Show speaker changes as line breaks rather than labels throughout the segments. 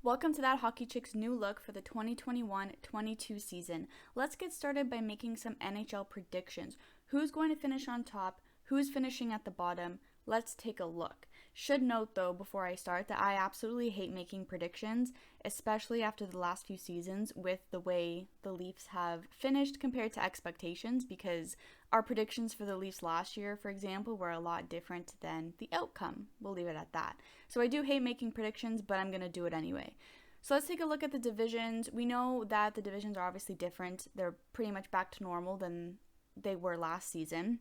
Welcome to That Hockey Chick's new look for the 2021-22 season. Let's get started by making some NHL predictions. Who's going to finish on top? Who's finishing at the bottom? Let's take a look. Should note though, before I start, that I absolutely hate making predictions, especially after the last few seasons with the way the Leafs have finished compared to expectations, because our predictions for the Leafs last year, for example, were a lot different than the outcome. We'll leave it at that. So I do hate making predictions, but I'm going to do it anyway. So let's take a look at the divisions. We know that the divisions are obviously different. They're pretty much back to normal than they were last season.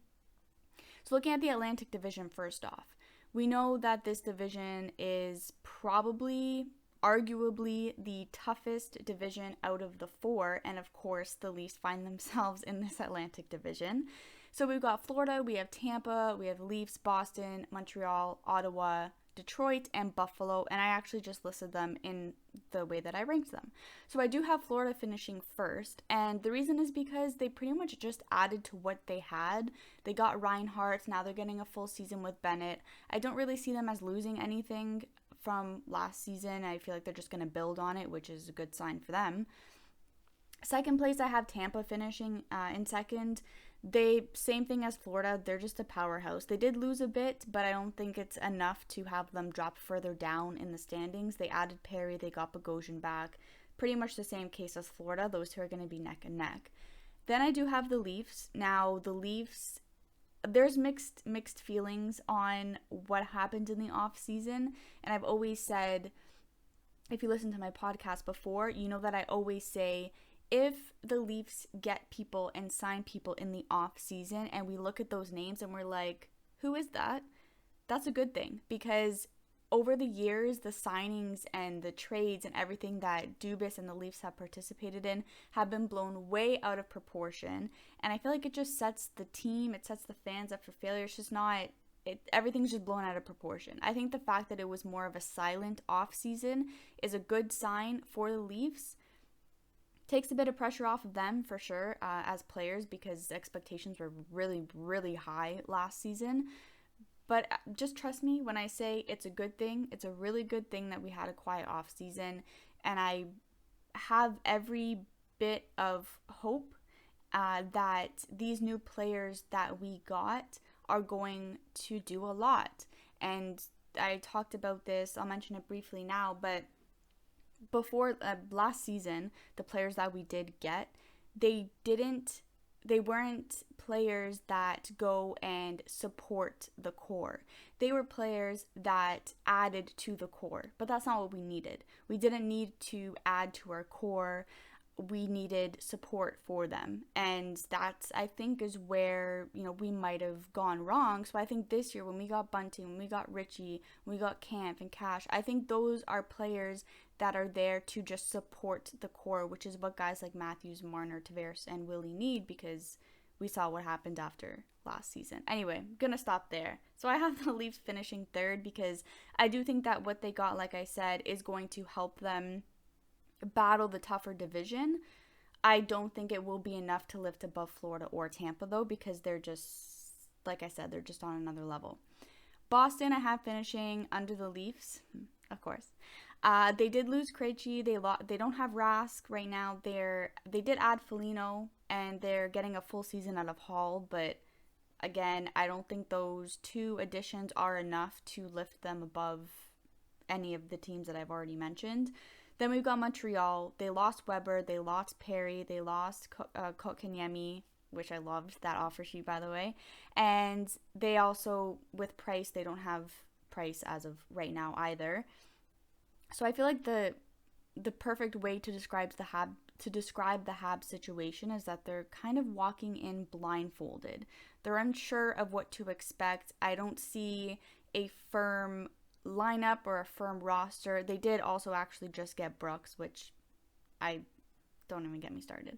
So looking at the Atlantic Division first off, we know that this division is probably, arguably, the toughest division out of the four, and of course the Leafs find themselves in this Atlantic Division. So we've got Florida, we have Tampa, we have Leafs, Boston, Montreal, Ottawa, Detroit, and Buffalo, and I actually just listed them in the way that I ranked them. So I do have Florida finishing first, and the reason is because they pretty much just added to what they had. They got Reinhart, now they're getting a full season with Bennett. I don't really see them as losing anything from last season. I feel like they're just going to build on it, which is a good sign for them. Second place, I have Tampa finishing in second. Same thing as Florida, they're just a powerhouse. They did lose a bit, but I don't think it's enough to have them drop further down in the standings. They added Perry, they got Bogosian back. Pretty much the same case as Florida. Those two are going to be neck and neck. Then I do have the Leafs. Now, the Leafs, there's mixed feelings on what happened in the off season, and I've always said, if you listen to my podcast before, you know that I always say, if the Leafs get people and sign people in the off season and we look at those names and we're like, who is that? That's a good thing, because over the years, the signings and the trades and everything that Dubas and the Leafs have participated in have been blown way out of proportion. And I feel like it just sets the team, it sets the fans up for failure. It's just not, everything's just blown out of proportion. I think the fact that it was more of a silent off season is a good sign for the Leafs. Takes a bit of pressure off of them for sure as players, because expectations were really, really high last season. But just trust me when I say it's a good thing. It's a really good thing that we had a quiet off season, and I have every bit of hope that these new players that we got are going to do a lot. And I talked about this, I'll mention it briefly now, but before last season, the players that we did get, they weren't players that go and support the core. They were players that added to the core, but that's not what we needed. We didn't need to add to our core. We needed support for them, and that's, I think, is where, we might have gone wrong. So I think this year, when we got Bunting, when we got Richie, when we got Camp and Cash, I think those are players that are there to just support the core, which is what guys like Matthews, Marner, Tavares, and Willie need, because we saw what happened after last season. Anyway, I'm gonna stop there. So I have the Leafs finishing third, because I do think that what they got, like I said, is going to help them battle the tougher division. I don't think it will be enough to lift above Florida or Tampa though, because they're just, like I said, they're just on another level. Boston, I have finishing under the Leafs, of course. They did lose Krejci. They don't have Rask right now. They did add Foligno, and they're getting a full season out of Hall, but again, I don't think those two additions are enough to lift them above any of the teams that I've already mentioned. Then we've got Montreal. They lost Weber. They lost Perry. They lost Kotkaniemi, which I loved that offer sheet, by the way. And they also, with Price, they don't have Price as of right now either. So I feel like the perfect way to describe the HABS situation is that they're kind of walking in blindfolded. They're unsure of what to expect. I don't see a firm lineup or a firm roster. They did also actually just get Brooks, which I don't even get me started.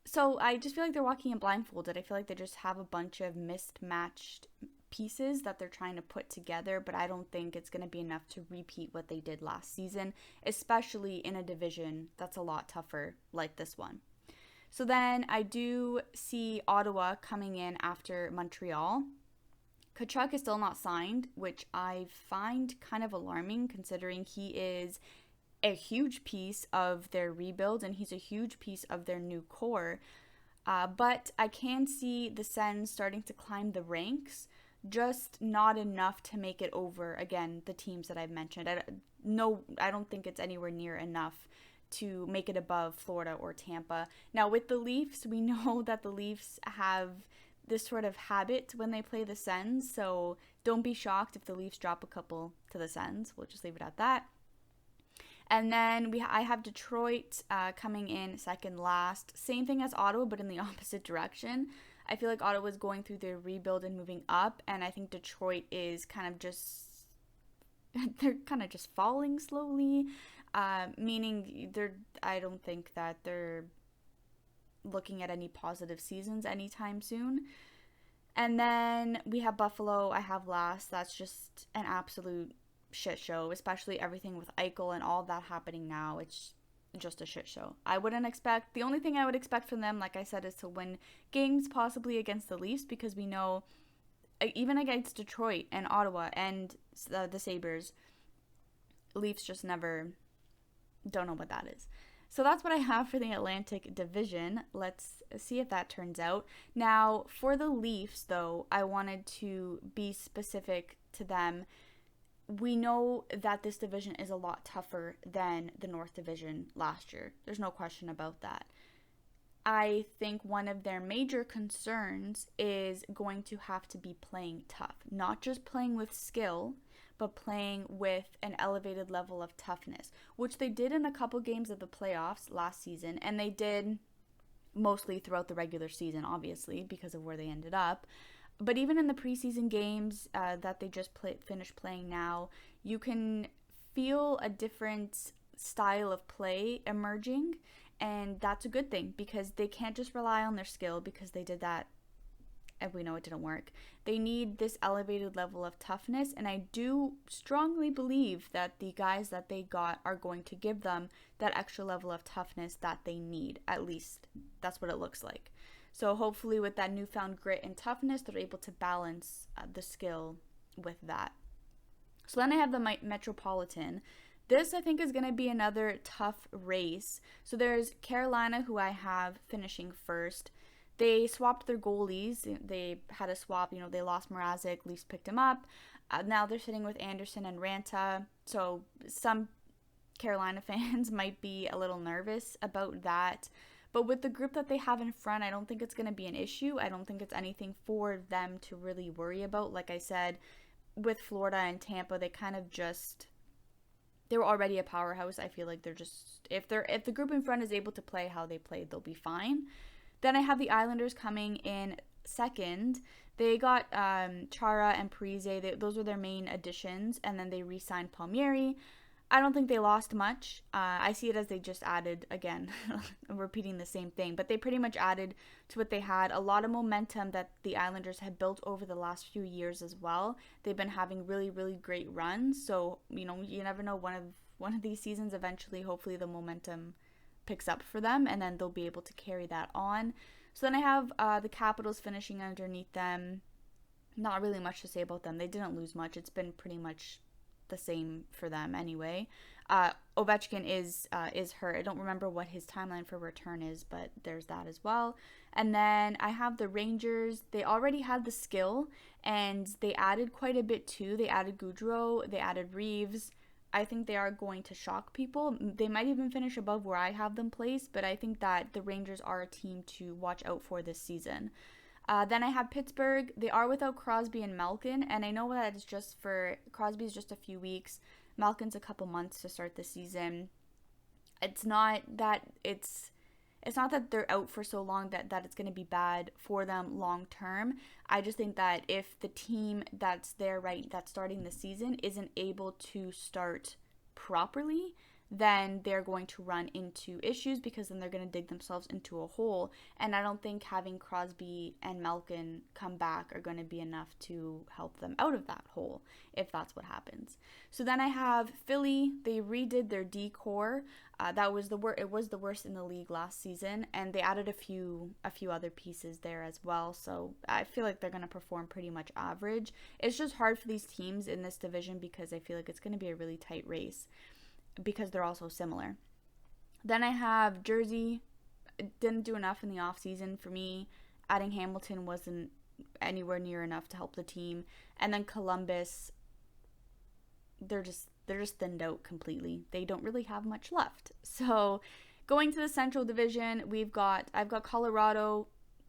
So I just feel like they're walking in blindfolded. I feel like they just have a bunch of mismatched pieces that they're trying to put together, but I don't think it's going to be enough to repeat what they did last season, especially in a division that's a lot tougher like this one. So then I do see Ottawa coming in after Montreal. Tkachuk is still not signed, which I find kind of alarming, considering he is a huge piece of their rebuild, and he's a huge piece of their new core. But I can see the Sens starting to climb the ranks, just not enough to make it over, again, the teams that I've mentioned. I don't think it's anywhere near enough to make it above Florida or Tampa. Now, with the Leafs, we know that the Leafs have this sort of habit when they play the Sens, so don't be shocked if the Leafs drop a couple to the Sens. We'll just leave it at that. And then I have Detroit coming in second last. Same thing as Ottawa, but in the opposite direction. I feel like Ottawa is going through their rebuild and moving up, and I think Detroit is they're kind of just falling slowly, meaning I don't think that they're looking at any positive seasons anytime soon. And then we have Buffalo, I have last. That's just an absolute shit show, especially everything with Eichel and all that happening now. It's just a shit show. The only thing I would expect from them, like I said, is to win games possibly against the Leafs, because we know even against Detroit and Ottawa and the Sabres, Leafs just never, don't know what that is. So that's what I have for the Atlantic Division. Let's see if that turns out. Now, for the Leafs, though, I wanted to be specific to them. We know that this division is a lot tougher than the North Division last year. There's no question about that. I think one of their major concerns is going to have to be playing tough. Not just playing with skill, but playing with an elevated level of toughness, which they did in a couple games of the playoffs last season, and they did mostly throughout the regular season, obviously, because of where they ended up. But even in the preseason games that they just finished playing now, you can feel a different style of play emerging, and that's a good thing, because they can't just rely on their skill, because they did that and we know it didn't work. They need this elevated level of toughness, and I do strongly believe that the guys that they got are going to give them that extra level of toughness that they need. At least that's what it looks like. So hopefully with that newfound grit and toughness, they're able to balance the skill with that. So then I have the Metropolitan. This, I think, is going to be another tough race. So there's Carolina, who I have finishing first. They swapped their goalies. They had a swap. They lost Mrazek. Leafs picked him up. Now they're sitting with Anderson and Ranta. So some Carolina fans might be a little nervous about that. But with the group that they have in front, I don't think it's going to be an issue. I don't think it's anything for them to really worry about. Like I said, with Florida and Tampa, they kind of they were already a powerhouse. I feel like if the group in front is able to play how they played, they'll be fine. Then I have the Islanders coming in second. They got Chara and Parise. Those were their main additions, and then they re-signed Palmieri. I don't think they lost much. I see it as they just added, again, I'm repeating the same thing, but they pretty much added to what they had. A lot of momentum that the Islanders had built over the last few years as well. They've been having really, really great runs. So, you never know, one of these seasons, eventually, hopefully the momentum picks up for them, and then they'll be able to carry that on. So then I have the Capitals finishing underneath them. Not really much to say about them. They didn't lose much. It's been pretty much the same for them anyway. Ovechkin is hurt. I don't remember what his timeline for return is, but there's that as well. And then I have the Rangers. They already had the skill, and they added quite a bit too. They added Gaudreau, they added Reeves. I think they are going to shock people. They might even finish above where I have them placed, but I think that the Rangers are a team to watch out for this season. Then I have Pittsburgh. They are without Crosby and Malkin, and I know that it's just for Crosby's just a few weeks. Malkin's a couple months to start the season. It's not that they're out for so long that it's going to be bad for them long term. I just think that if the team that's starting the season isn't able to start properly, then they're going to run into issues, because then they're going to dig themselves into a hole. And I don't think having Crosby and Malkin come back are going to be enough to help them out of that hole, if that's what happens. So then I have Philly. They redid their D-core. It was the worst in the league last season, and they added a few other pieces there as well. So I feel like they're going to perform pretty much average. It's just hard for these teams in this division, because I feel like it's going to be a really tight race. because they're also similar. Then I have Jersey. It didn't do enough in the offseason for me. Adding Hamilton wasn't anywhere near enough to help the team. And then Columbus, they're just thinned out completely. They don't really have much left. So going to the Central Division, I've got Colorado,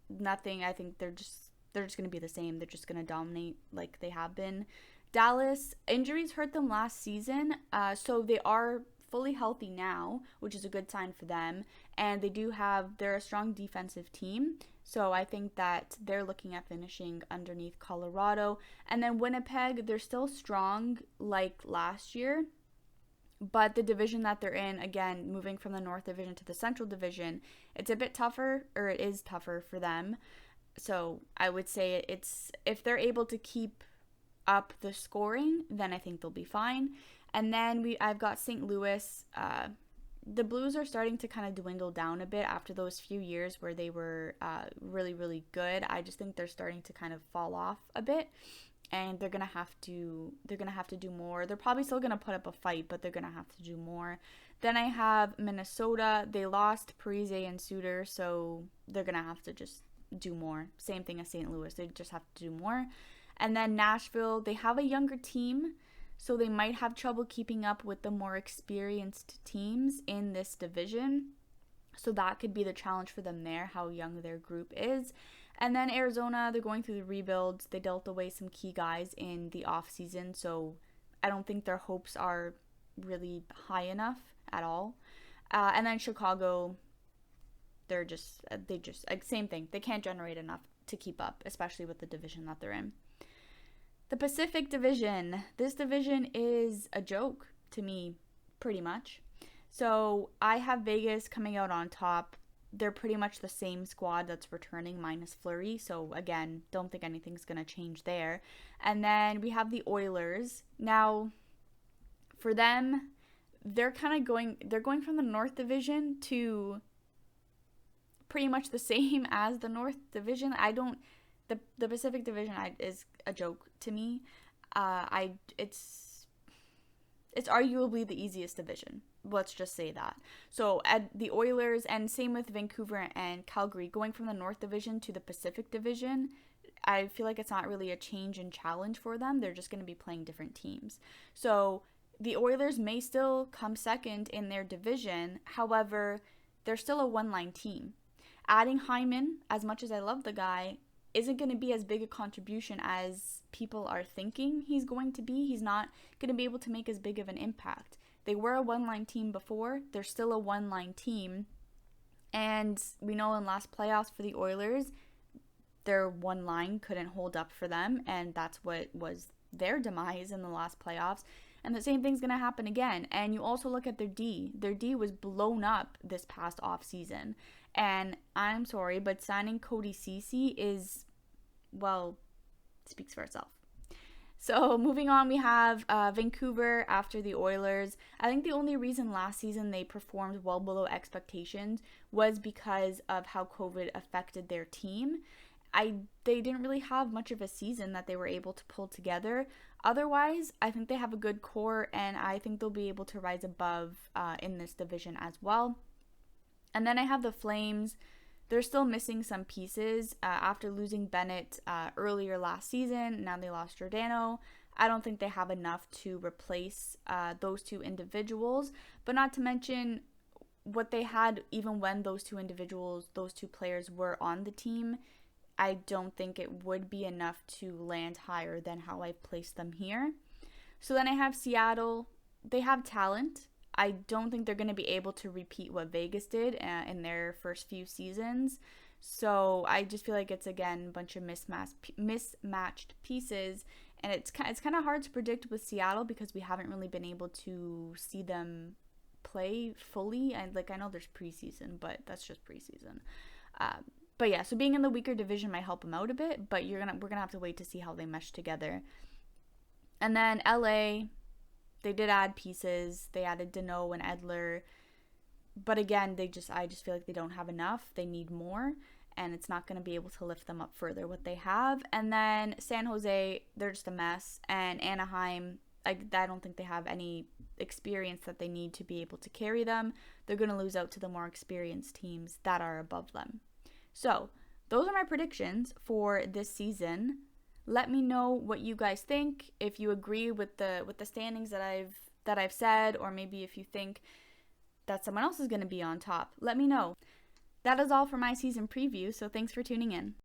nothing. I think they're just going to be the same. They're just going to dominate like they have been. Dallas, injuries hurt them last season, so they are fully healthy now, which is a good sign for them. And they're a strong defensive team, so I think that they're looking at finishing underneath Colorado. And then Winnipeg, they're still strong like last year, but the division that they're in, again, moving from the North Division to the Central Division, it's a bit tougher, or it is tougher for them. So I would say if they're able to keep up the scoring, then I think they'll be fine. And then I've got St. Louis. The Blues are starting to kind of dwindle down a bit after those few years where they were really, really good. I just think they're starting to kind of fall off a bit, and they're gonna have to do more. They're probably still gonna put up a fight, but they're gonna have to do more. Then I have Minnesota. They lost Parise and Suter, so they're gonna have to just do more. Same thing as St. Louis. They just have to do more. And then Nashville, they have a younger team, so they might have trouble keeping up with the more experienced teams in this division. So that could be the challenge for them there, how young their group is. And then Arizona, they're going through the rebuilds. They dealt away some key guys in the offseason, so I don't think their hopes are really high enough at all. And then Chicago, they just same thing. They can't generate enough to keep up, especially with the division that they're in. The Pacific Division. This division is a joke to me, pretty much. So I have Vegas coming out on top. They're pretty much the same squad that's returning minus Fleury. So again, don't think anything's going to change there. And then we have the Oilers. Now, for them, they're going from the North Division to pretty much the same as the North Division. The Pacific Division is a joke to me. It's arguably the easiest division. Let's just say that. So at the Oilers, and same with Vancouver and Calgary, going from the North Division to the Pacific Division, I feel like it's not really a change in challenge for them. They're just going to be playing different teams. So the Oilers may still come second in their division. However, they're still a one-line team. Adding Hyman, as much as I love the guy, isn't going to be as big a contribution as people are thinking he's going to be. He's not going to be able to make as big of an impact. They were a one-line team before. They're still a one-line team. And we know in last playoffs for the Oilers, their one line couldn't hold up for them. And that's what was their demise in the last playoffs. And the same thing's going to happen again. And you also look at their D. Their D was blown up this past offseason. And I'm sorry, but signing Cody Ceci speaks for itself. So moving on, we have Vancouver after the Oilers. I think the only reason last season they performed well below expectations was because of how COVID affected their team. They didn't really have much of a season that they were able to pull together. Otherwise, I think they have a good core, and I think they'll be able to rise above in this division as well. And then I have the Flames. They're still missing some pieces after losing Bennett earlier last season. Now they lost Giordano. I don't think they have enough to replace those two individuals. But not to mention what they had even when those two players were on the team. I don't think it would be enough to land higher than how I've placed them here. So then I have Seattle. They have talent. I don't think they're going to be able to repeat what Vegas did in their first few seasons. So I just feel like it's, again, a bunch of mismatched pieces. And it's kind of hard to predict with Seattle because we haven't really been able to see them play fully. And I know there's preseason, but that's just preseason. But yeah, so being in the weaker division might help them out a bit, but we're gonna have to wait to see how they mesh together. And then LA, they did add pieces. They added Deneau and Edler, but again, I just feel like they don't have enough. They need more, and it's not going to be able to lift them up further what they have. And then San Jose, they're just a mess. And Anaheim, I don't think they have any experience that they need to be able to carry them. They're going to lose out to the more experienced teams that are above them. So those are my predictions for this season. Let me know what you guys think. If you agree with the standings that I've said, or maybe if you think that someone else is going to be on top, let me know. That is all for my season preview, so thanks for tuning in.